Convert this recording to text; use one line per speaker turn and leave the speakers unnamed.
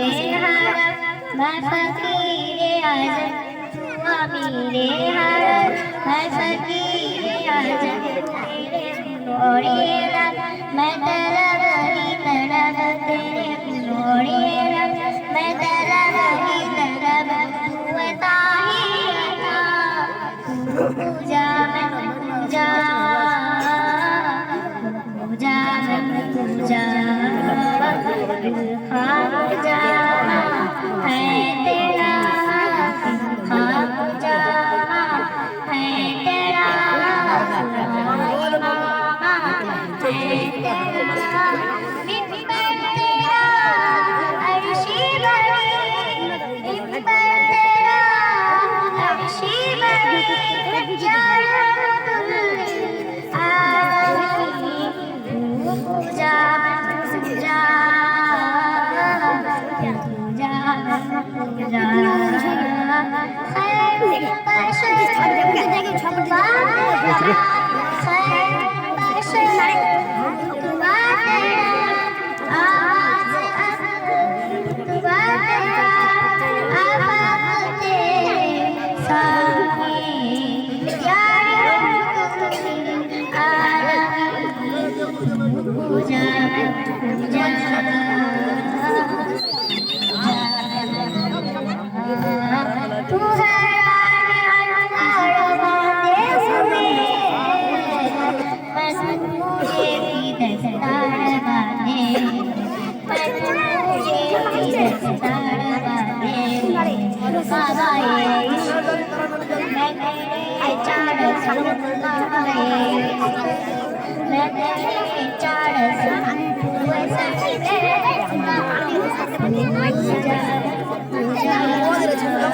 मैं फकीर आजम तू अमीरे हरम, मैं फकीर आजम तेरे नूरे रब, मैं तलब ही तलब तेरे नूरे रब, मैं तलब ही तलब तू अता ही अता, तू पूजा मैं पूजा, पूजा मैं पूजा, खाजा है तेरा, खाजा है तेरा, है तेरा, मिंबर तेरा अर्शी बनी, मिंबर तेरा अर्शी बनी, या रब्बुल आलमीन पूजा पूजा पूजा पूजा खैर बशर तुबा तेरा, खैर बशर तुबा तेरा, आवाज़ अब तुबा तेरा, आवाज़ तेरे सामने या रब्बुल आलमीन पूजा पूजा तू है मुझे भी दस्तार बांधे, मुझे भी दस्तार बांधे, बाबाए मैं तेरे चार संग बाबाए, मैं तेरे चार संग तू सजदे पूजा पूजा